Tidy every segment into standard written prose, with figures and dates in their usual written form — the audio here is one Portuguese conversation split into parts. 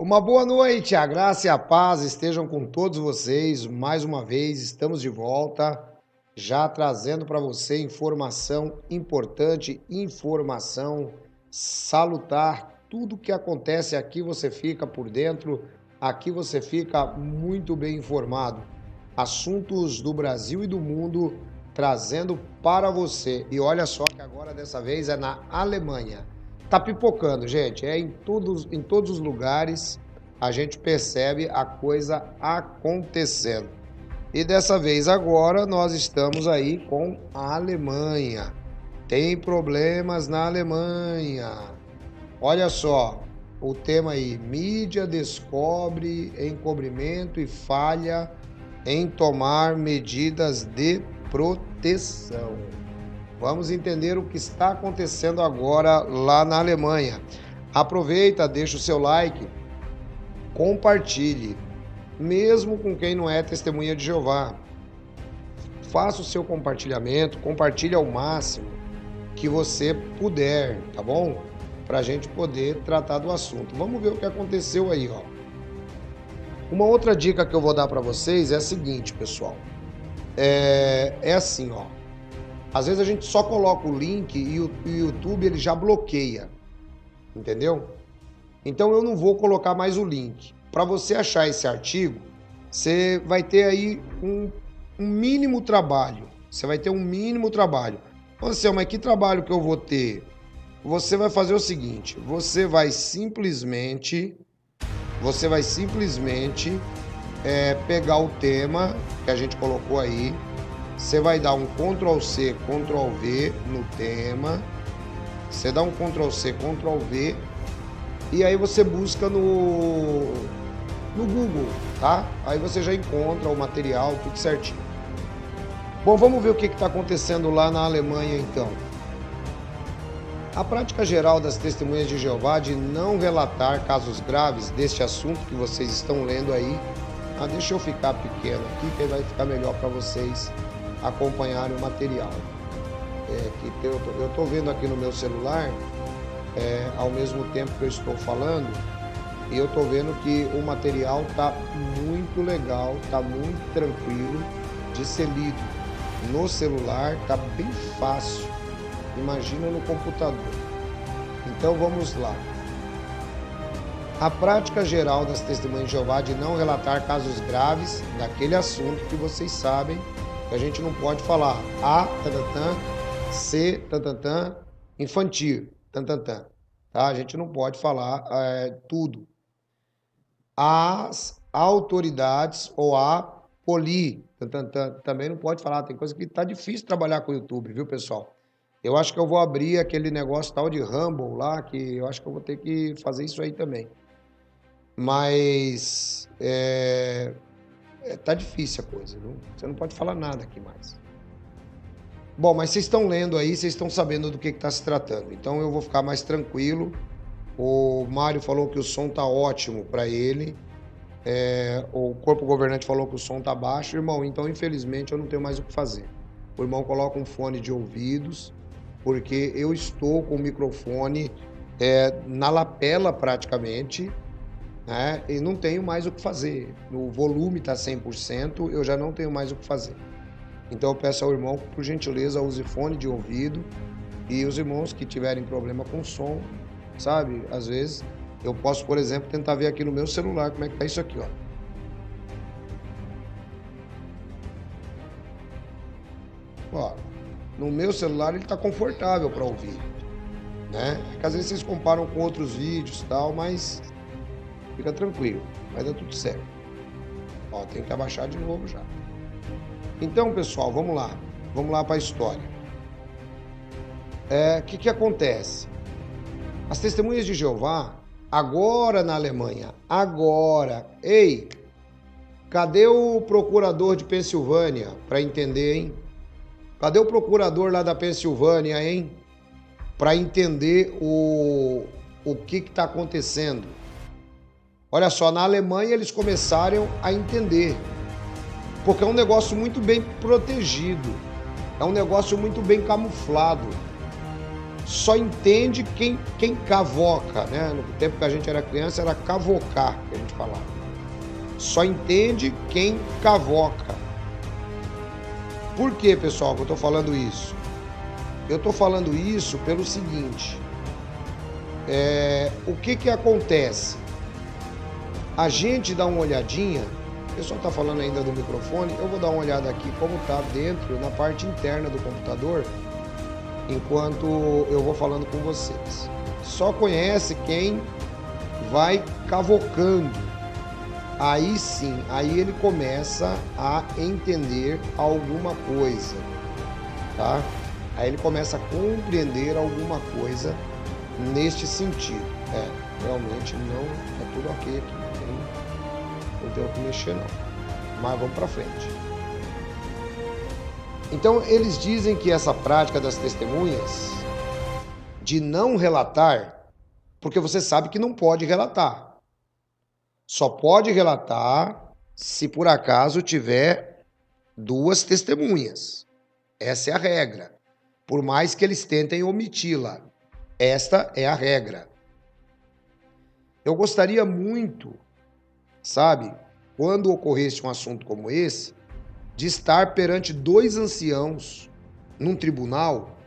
Uma boa noite, a graça e a paz estejam com todos vocês. Mais uma vez, estamos de volta, já trazendo para você informação importante, informação salutar. Tudo que acontece aqui você fica por dentro, aqui você fica muito bem informado. Assuntos do Brasil e do mundo trazendo para você. E olha só que agora dessa vez é na Alemanha. Tá pipocando, gente. É em todos os lugares a gente percebe a coisa acontecendo. E dessa vez agora nós estamos aí com a Alemanha. Tem problemas na Alemanha. Olha só, o tema aí, mídia descobre encobrimento e falha em tomar medidas de proteção. Vamos entender o que está acontecendo agora lá na Alemanha. Aproveita, deixa o seu like, compartilhe, mesmo com quem não é testemunha de Jeová. Faça o seu compartilhamento, compartilhe ao máximo que você puder, tá bom? Para a gente poder tratar do assunto. Vamos ver o que aconteceu aí, ó. Uma outra dica que eu vou dar para vocês é a seguinte, pessoal. É assim, ó. Às vezes a gente só coloca o link e o YouTube ele já bloqueia, entendeu? Então eu não vou colocar mais o link. Para você achar esse artigo, você vai ter aí um mínimo trabalho. Você vai ter um mínimo trabalho. Você, mas que trabalho que eu vou ter? Você vai fazer o seguinte, você vai simplesmente pegar o tema que a gente colocou aí. Você vai dar um Ctrl+C, Ctrl+V no tema. Você dá um Ctrl+C, Ctrl+V. E aí você busca no Google, tá? Aí você já encontra o material, tudo certinho. Bom, vamos ver o que está acontecendo lá na Alemanha, então. A prática geral das testemunhas de Jeová de não relatar casos graves deste assunto que vocês estão lendo aí. Deixa eu ficar pequeno aqui, que aí vai ficar melhor para vocês acompanharem o material. Eu estou vendo aqui no meu celular, ao mesmo tempo que eu estou falando, e eu estou vendo que o material está muito legal, está muito tranquilo de ser lido. No celular está bem fácil, imagina no computador. Então vamos lá. A prática geral das testemunhas de Jeová de não relatar casos graves daquele assunto que vocês sabem que a gente não pode falar A, tantantã, C, tantantã, infantil, tantantã, tá? A gente não pode falar tudo. As autoridades ou a poli, tantantã, também não pode falar. Tem coisa que tá difícil trabalhar com o YouTube, viu, pessoal? Eu acho que eu vou abrir aquele negócio tal de Rumble lá, que eu acho que eu vou ter que fazer isso aí também. Mas tá difícil a coisa, viu? Você não pode falar nada aqui mais. Bom, mas vocês estão lendo aí, vocês estão sabendo do que está se tratando. Então eu vou ficar mais tranquilo. O Mário falou que o som tá ótimo para ele. O corpo governante falou que o som tá baixo. Irmão, então infelizmente eu não tenho mais o que fazer. O irmão coloca um fone de ouvidos, porque eu estou com o microfone na lapela praticamente, né? E não tenho mais o que fazer. O volume está 100%, eu já não tenho mais o que fazer. Então eu peço ao irmão que, por gentileza, use fone de ouvido. E os irmãos que tiverem problema com som, sabe? Às vezes eu posso, por exemplo, tentar ver aqui no meu celular como é que tá isso aqui, ó. Ó, no meu celular ele tá confortável para ouvir, né? É que às vezes vocês comparam com outros vídeos e tal, mas fica tranquilo, vai dar tudo certo. Ó, tem que abaixar de novo já. Então, pessoal, vamos lá para a história. O que acontece? As testemunhas de Jeová, agora na Alemanha, ei, cadê o procurador de Pensilvânia para entender, hein? Cadê o procurador lá da Pensilvânia, hein? Para entender o que está acontecendo. Olha só, na Alemanha eles começaram a entender. Porque é um negócio muito bem protegido. É um negócio muito bem camuflado. só entende quem cavoca, né? No tempo que a gente era criança, era cavocar, que a gente falava. Só entende quem cavoca. Por que, pessoal, que eu tô falando isso? Eu tô falando isso pelo seguinte. O que acontece? A gente dá uma olhadinha, o pessoal tá falando ainda do microfone, eu vou dar uma olhada aqui como tá dentro, na parte interna do computador, enquanto eu vou falando com vocês. Só conhece quem vai cavocando. Aí sim, aí ele começa a entender alguma coisa, tá? Aí ele começa a compreender alguma coisa neste sentido. Realmente não é tudo ok aqui, não tem o que mexer não. Mas vamos para frente. Então, eles dizem que essa prática das testemunhas, de não relatar, porque você sabe que não pode relatar. Só pode relatar se por acaso tiver 2 testemunhas. Essa é a regra. Por mais que eles tentem omiti-la, esta é a regra. Eu gostaria muito, sabe, quando ocorresse um assunto como esse, de estar perante 2 anciãos num tribunal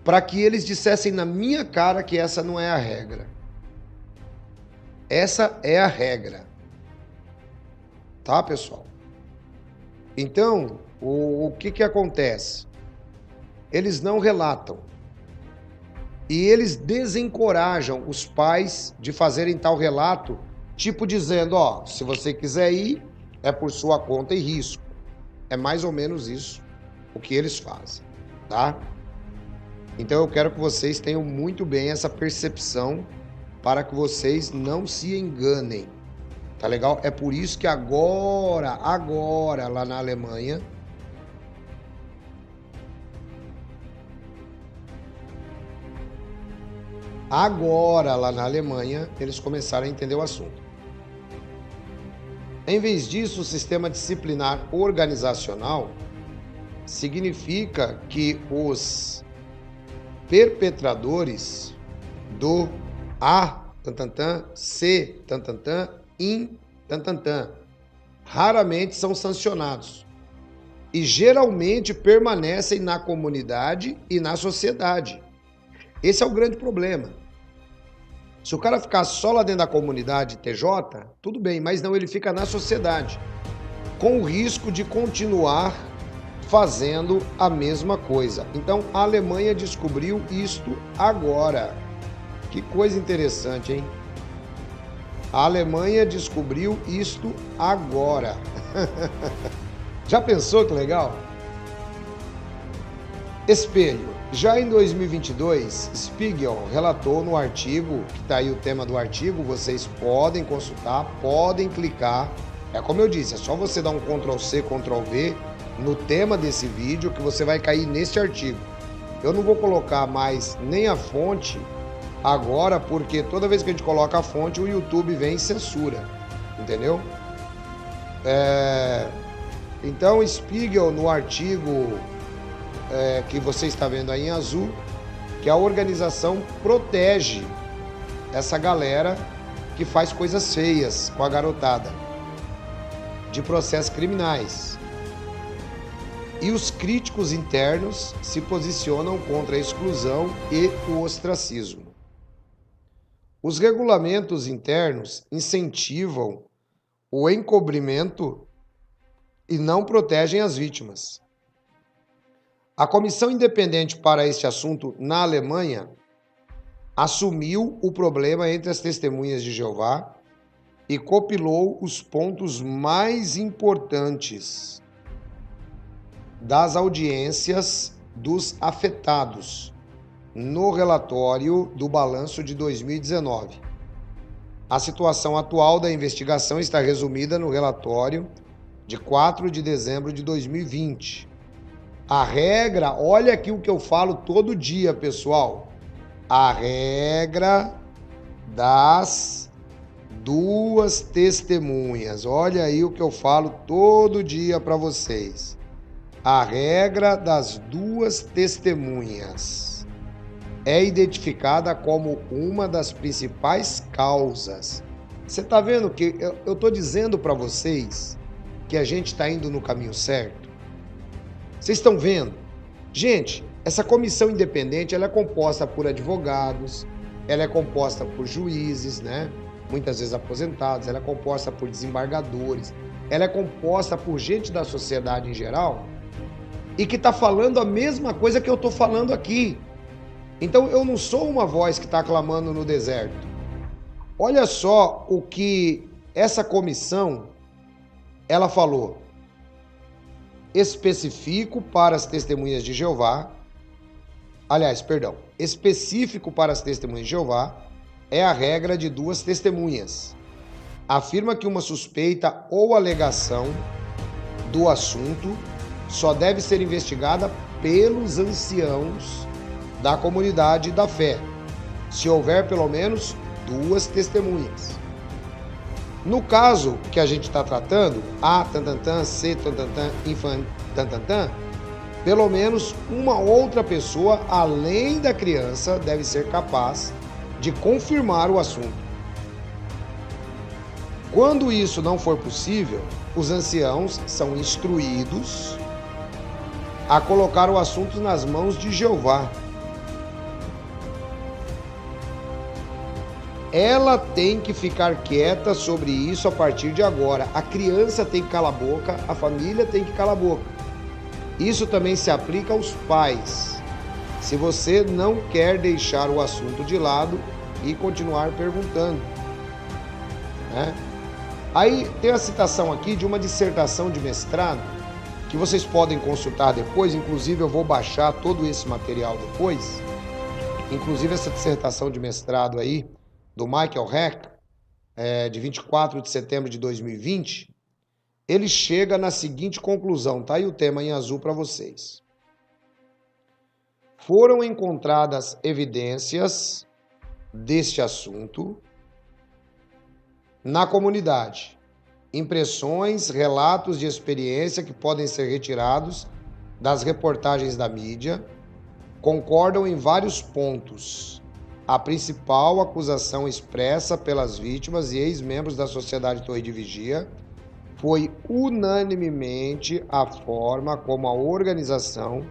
para que eles dissessem na minha cara que essa não é a regra. Essa é a regra. Tá, pessoal? Então, o que acontece? Eles não relatam. E eles desencorajam os pais de fazerem tal relato, tipo dizendo, ó, se você quiser ir, é por sua conta e risco. É mais ou menos isso o que eles fazem, tá? Então eu quero que vocês tenham muito bem essa percepção para que vocês não se enganem, tá legal? É por isso que agora, lá na Alemanha, eles começaram a entender o assunto. Em vez disso, o sistema disciplinar organizacional significa que os perpetradores do A, tantantã, C, tantantã, in, tantantã, raramente são sancionados e geralmente permanecem na comunidade e na sociedade. Esse é o grande problema. Se o cara ficar só lá dentro da comunidade TJ, tudo bem, mas não, ele fica na sociedade, com o risco de continuar fazendo a mesma coisa. Então, a Alemanha descobriu isto agora. Que coisa interessante, hein? A Alemanha descobriu isto agora. Já pensou que legal? Espelho. Já em 2022, Spiegel relatou no artigo, que está aí o tema do artigo, vocês podem consultar, podem clicar. É como eu disse, é só você dar um Ctrl+C, Ctrl+V no tema desse vídeo que você vai cair neste artigo. Eu não vou colocar mais nem a fonte agora, porque toda vez que a gente coloca a fonte, o YouTube vem e censura, entendeu? Então, Spiegel, no artigo que você está vendo aí em azul, que a organização protege essa galera que faz coisas feias com a garotada, de processos criminais. E os críticos internos se posicionam contra a exclusão e o ostracismo. Os regulamentos internos incentivam o encobrimento e não protegem as vítimas. A comissão independente para este assunto na Alemanha assumiu o problema entre as testemunhas de Jeová e compilou os pontos mais importantes das audiências dos afetados no relatório do balanço de 2019. A situação atual da investigação está resumida no relatório de 4 de dezembro de 2020. A regra, olha aqui o que eu falo todo dia, pessoal. A regra das 2 testemunhas. Olha aí o que eu falo todo dia para vocês. A regra das 2 testemunhas. é identificada como uma das principais causas. Você está vendo que eu estou dizendo para vocês que a gente está indo no caminho certo? Vocês estão vendo? Gente, essa comissão independente ela é composta por advogados, ela é composta por juízes, né? Muitas vezes aposentados, ela é composta por desembargadores, ela é composta por gente da sociedade em geral e que está falando a mesma coisa que eu estou falando aqui. Então eu não sou uma voz que está clamando no deserto. Olha só o que essa comissão ela falou. Específico para as testemunhas de Jeová. Específico para as testemunhas de Jeová é a regra de 2 testemunhas. Afirma que uma suspeita ou alegação do assunto só deve ser investigada pelos anciãos da comunidade da fé, se houver pelo menos 2 testemunhas. No caso que a gente está tratando, A, tantantã, C, tantantã, infan, tantantã, pelo menos uma outra pessoa, além da criança, deve ser capaz de confirmar o assunto. Quando isso não for possível, os anciãos são instruídos a colocar o assunto nas mãos de Jeová. Ela tem que ficar quieta sobre isso a partir de agora. A criança tem que calar a boca, a família tem que calar a boca. Isso também se aplica aos pais. Se você não quer deixar o assunto de lado e continuar perguntando, né? Aí tem a citação aqui de uma dissertação de mestrado que vocês podem consultar depois. Inclusive eu vou baixar todo esse material depois. Inclusive essa dissertação de mestrado aí do Michael Heck, de 24 de setembro de 2020, ele chega na seguinte conclusão, tá aí o tema em azul para vocês. Foram encontradas evidências deste assunto na comunidade, impressões, relatos de experiência que podem ser retirados das reportagens da mídia, concordam em vários pontos. A principal acusação expressa pelas vítimas e ex-membros da Sociedade Torre de Vigia foi unanimemente a forma como a organização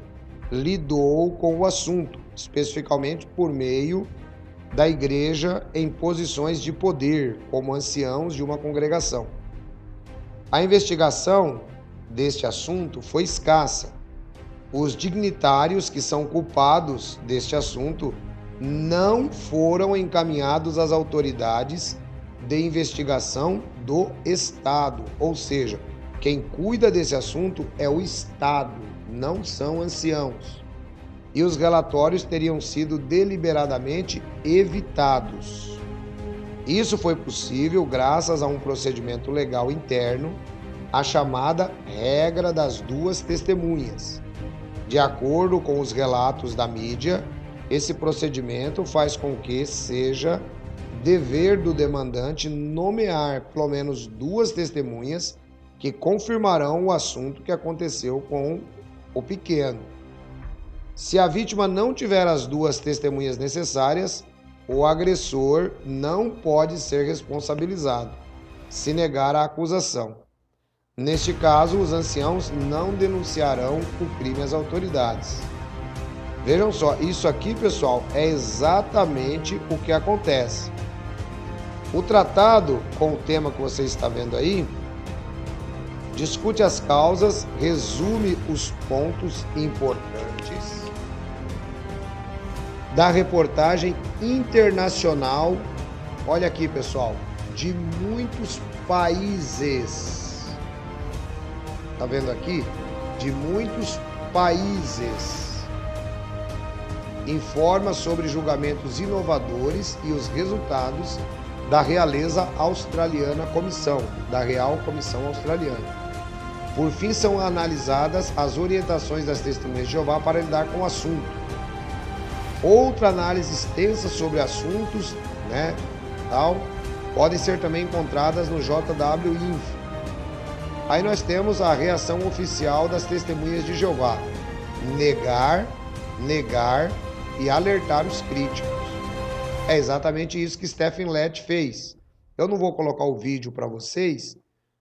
lidou com o assunto, especificamente por meio da igreja em posições de poder, como anciãos de uma congregação. A investigação deste assunto foi escassa. Os dignitários que são culpados deste assunto não foram encaminhados às autoridades de investigação do Estado, ou seja, quem cuida desse assunto é o Estado, não são anciãos. E os relatórios teriam sido deliberadamente evitados. Isso foi possível graças a um procedimento legal interno, a chamada regra das 2 testemunhas. De acordo com os relatos da mídia, esse procedimento faz com que seja dever do demandante nomear pelo menos 2 testemunhas que confirmarão o assunto que aconteceu com o pequeno. Se a vítima não tiver as 2 testemunhas necessárias, o agressor não pode ser responsabilizado, se negar a acusação. Neste caso, os anciãos não denunciarão o crime às autoridades. Vejam só, isso aqui, pessoal, é exatamente o que acontece. O tratado, com o tema que você está vendo aí, discute as causas, resume os pontos importantes da reportagem internacional, olha aqui, pessoal, de muitos países. Tá vendo aqui? De muitos países. Informa sobre julgamentos inovadores e os resultados da Realeza Australiana Comissão, da Real Comissão Australiana. Por fim, são analisadas as orientações das testemunhas de Jeová para lidar com o assunto. Outra análise extensa sobre assuntos, podem ser também encontradas no JW Info. Aí nós temos a reação oficial das testemunhas de Jeová. Negar e alertar os críticos. É exatamente isso que Stephen Lett fez. Eu não vou colocar o vídeo para vocês,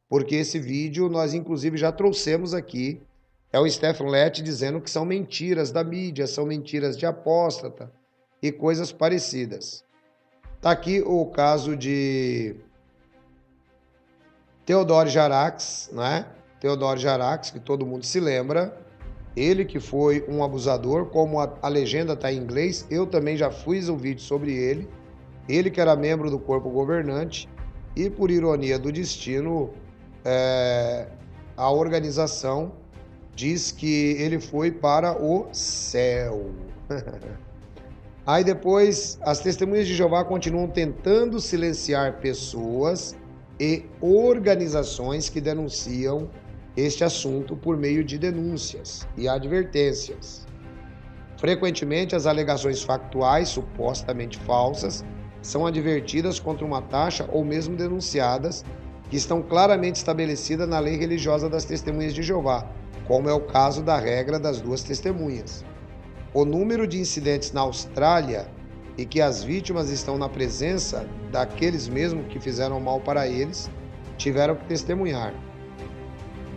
porque esse vídeo nós inclusive já trouxemos aqui. É o Stephen Lett dizendo que são mentiras da mídia, são mentiras de apóstata e coisas parecidas. Tá aqui o caso de Theodore Jarax, né? Theodore Jarax, que todo mundo se lembra. Ele que foi um abusador, como a legenda está em inglês, eu também já fiz um vídeo sobre ele. Ele que era membro do corpo governante e, por ironia do destino, a organização diz que ele foi para o céu. Aí depois, as testemunhas de Jeová continuam tentando silenciar pessoas e organizações que denunciam este assunto por meio de denúncias e advertências. Frequentemente, as alegações factuais, supostamente falsas, são advertidas contra uma taxa ou mesmo denunciadas, que estão claramente estabelecidas na lei religiosa das testemunhas de Jeová, como é o caso da regra das 2 testemunhas. O número de incidentes na Austrália e que as vítimas estão na presença daqueles mesmos que fizeram mal para eles, tiveram que testemunhar.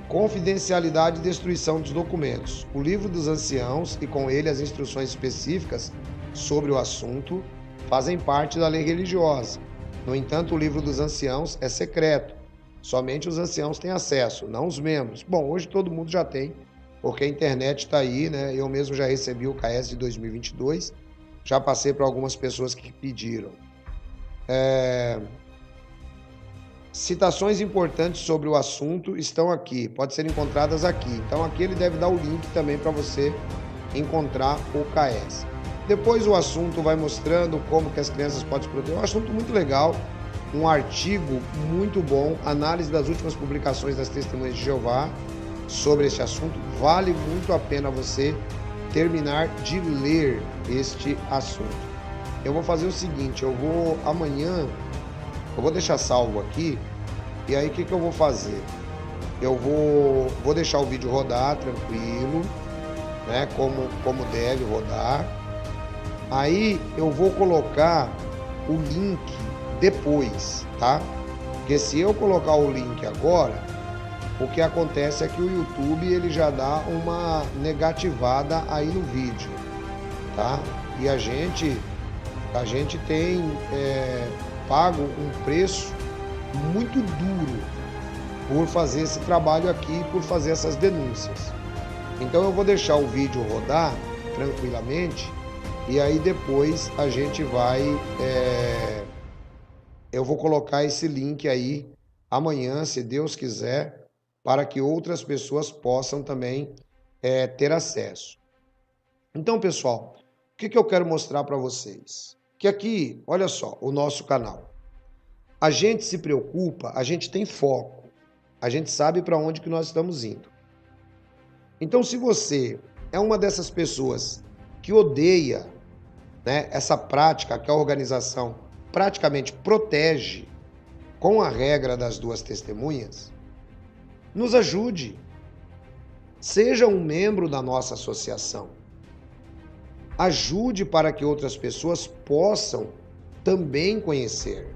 Confidencialidade e destruição dos documentos. O livro dos anciãos e com ele as instruções específicas sobre o assunto fazem parte da lei religiosa. No entanto, o livro dos anciãos é secreto. Somente os anciãos têm acesso, não os membros. Bom, hoje todo mundo já tem, porque a internet está aí, né? Eu mesmo já recebi o KS de 2022, já passei para algumas pessoas que pediram. Citações importantes sobre o assunto estão aqui, podem ser encontradas aqui. Então aqui ele deve dar o link também para você encontrar o KS. Depois o assunto vai mostrando como que as crianças podem se proteger. É um assunto muito legal, um artigo muito bom, análise das últimas publicações das Testemunhas de Jeová sobre este assunto. Vale muito a pena você terminar de ler este assunto. Eu vou fazer o seguinte, amanhã eu vou deixar salvo aqui, e aí o que eu vou fazer? Eu vou deixar o vídeo rodar tranquilo, né, como deve rodar. Aí eu vou colocar o link depois, tá? Porque se eu colocar o link agora, o que acontece é que o YouTube ele já dá uma negativada aí no vídeo, tá? E a gente tem pago um preço muito duro por fazer esse trabalho aqui, por fazer essas denúncias. Então eu vou deixar o vídeo rodar tranquilamente e aí depois a gente vai... eu vou colocar esse link aí amanhã, se Deus quiser, para que outras pessoas possam também ter acesso. Então, pessoal, o que eu quero mostrar para vocês? Que aqui, olha só, o nosso canal. A gente se preocupa, a gente tem foco, a gente sabe para onde que nós estamos indo. Então, se você é uma dessas pessoas que odeia, né, essa prática que a organização praticamente protege com a regra das 2 testemunhas, nos ajude. Seja um membro da nossa associação. Ajude para que outras pessoas possam também conhecer.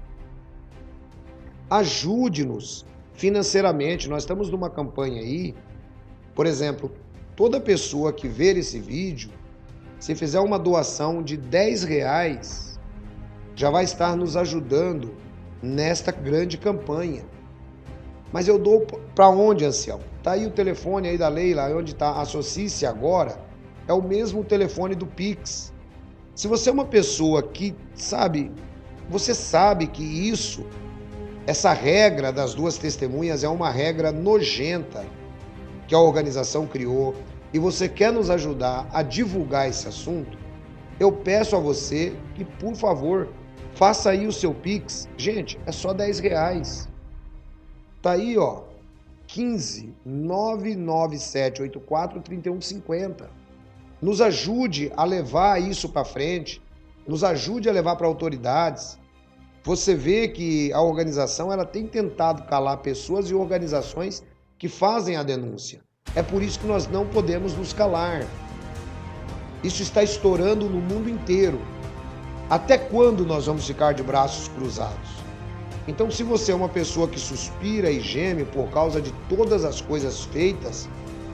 Ajude-nos financeiramente. Nós estamos numa campanha aí, por exemplo, toda pessoa que ver esse vídeo, se fizer uma doação de R$10, já vai estar nos ajudando nesta grande campanha. Mas eu dou para onde, ancião? Tá aí o telefone aí da Leila, onde está, associe-se agora, é o mesmo telefone do Pix. Se você é uma pessoa que sabe, você sabe que essa regra das 2 testemunhas é uma regra nojenta que a organização criou e você quer nos ajudar a divulgar esse assunto, eu peço a você que, por favor, faça aí o seu Pix. Gente, é só R$10. Tá aí, ó, 15 99784 3150. Nos ajude a levar isso para frente, nos ajude a levar para autoridades. Você vê que a organização ela tem tentado calar pessoas e organizações que fazem a denúncia. É por isso que nós não podemos nos calar. Isso está estourando no mundo inteiro. Até quando nós vamos ficar de braços cruzados? Então, se você é uma pessoa que suspira e geme por causa de todas as coisas feitas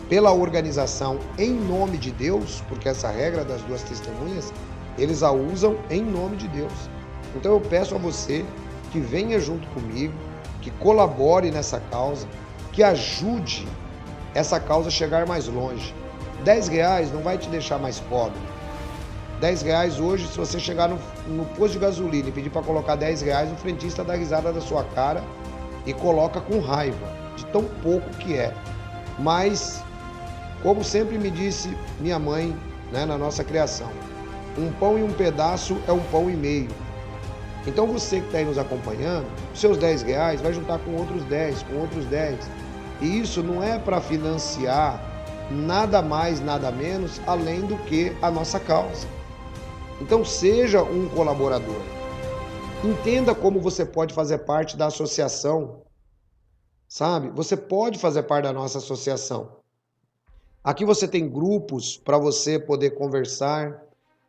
pela organização em nome de Deus, porque essa regra das duas testemunhas, eles a usam em nome de Deus. Então eu peço a você que venha junto comigo, que colabore nessa causa, que ajude essa causa a chegar mais longe. R$10 não vai te deixar mais pobre. R$10 hoje, se você chegar no posto de gasolina e pedir para colocar R$10, o frentista dá risada da sua cara e coloca com raiva, de tão pouco que é. Mas, como sempre me disse minha mãe, né, na nossa criação, um pão e um pedaço é um pão e meio. Então você que está aí nos acompanhando, os seus R$10 vai juntar com outros 10, com outros 10. E isso não é para financiar nada mais, nada menos, além do que a nossa causa. Então seja um colaborador. Entenda como você pode fazer parte da associação. Sabe? Você pode fazer parte da nossa associação. Aqui você tem grupos para você poder conversar.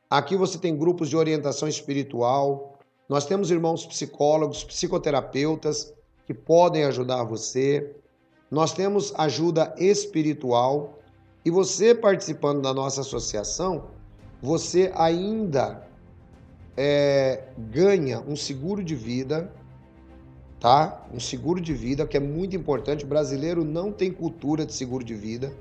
Aqui você tem grupos de orientação espiritual. Nós temos irmãos psicólogos, psicoterapeutas que podem ajudar você. Nós temos ajuda espiritual. E você participando da nossa associação, você ainda ganha um seguro de vida, tá? Um seguro de vida que é muito importante. O brasileiro não tem cultura de seguro de vida,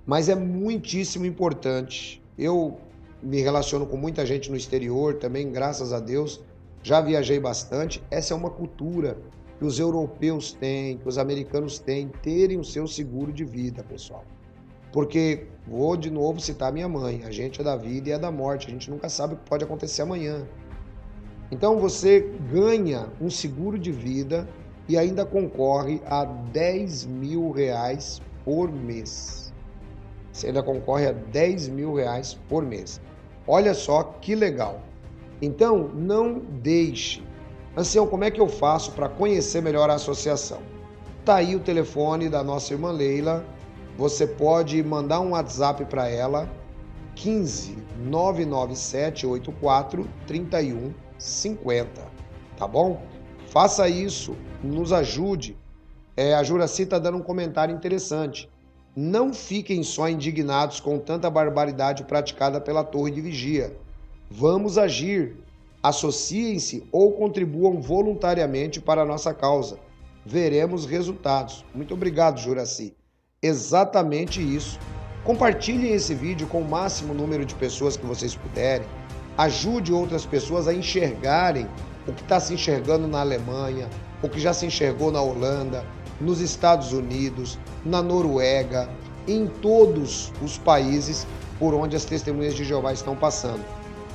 mas é muitíssimo importante. Eu me relaciono com muita gente no exterior também, graças a Deus. Já viajei bastante. Essa é uma cultura que os europeus têm, que os americanos têm, terem o seu seguro de vida, pessoal. Porque, vou de novo citar minha mãe, a gente é da vida e é da morte, a gente nunca sabe o que pode acontecer amanhã. Então você ganha um seguro de vida e ainda concorre a R$10.000 por mês. Você ainda concorre a R$10.000 por mês. Olha só que legal. Então, não deixe. Ancião, como é que eu faço para conhecer melhor a associação? Tá aí o telefone da nossa irmã Leila. Você pode mandar um WhatsApp para ela, 15 997 84 31 50, tá bom? Faça isso, nos ajude. A Juraci está dando um comentário interessante. Não fiquem só indignados com tanta barbaridade praticada pela Torre de Vigia. Vamos agir. Associem-se ou contribuam voluntariamente para a nossa causa. Veremos resultados. Muito obrigado, Juraci. Exatamente isso. Compartilhem esse vídeo com o máximo número de pessoas que vocês puderem. Ajude outras pessoas a enxergarem o que está se enxergando na Alemanha, o que já se enxergou na Holanda, nos Estados Unidos, na Noruega, em todos os países por onde as testemunhas de Jeová estão passando.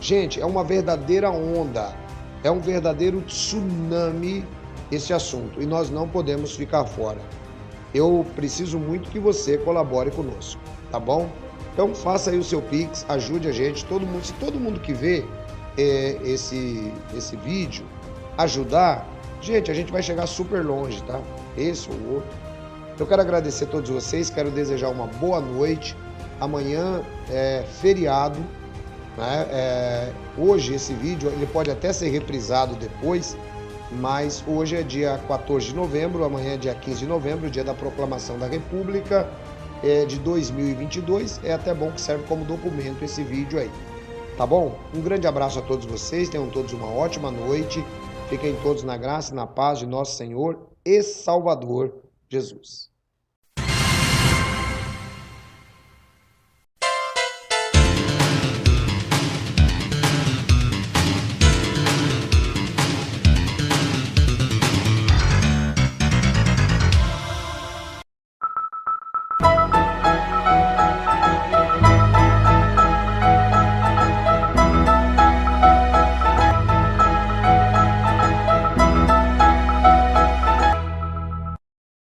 Gente, é uma verdadeira onda, é um verdadeiro tsunami esse assunto e nós não podemos ficar fora. Eu preciso muito que você colabore conosco, tá bom? Então faça aí o seu Pix, ajude a gente, todo mundo. Se todo mundo que vê esse vídeo ajudar, gente, a gente vai chegar super longe, tá? Esse ou outro. Eu quero agradecer a todos vocês, quero desejar uma boa noite. Amanhã é feriado, né? Hoje esse vídeo ele pode até ser reprisado depois, mas hoje é dia 14 de novembro, amanhã é dia 15 de novembro, dia da proclamação da República de 2022. É até bom que serve como documento esse vídeo aí, tá bom? Um grande abraço a todos vocês, tenham todos uma ótima noite, fiquem todos na graça e na paz de nosso Senhor e Salvador Jesus.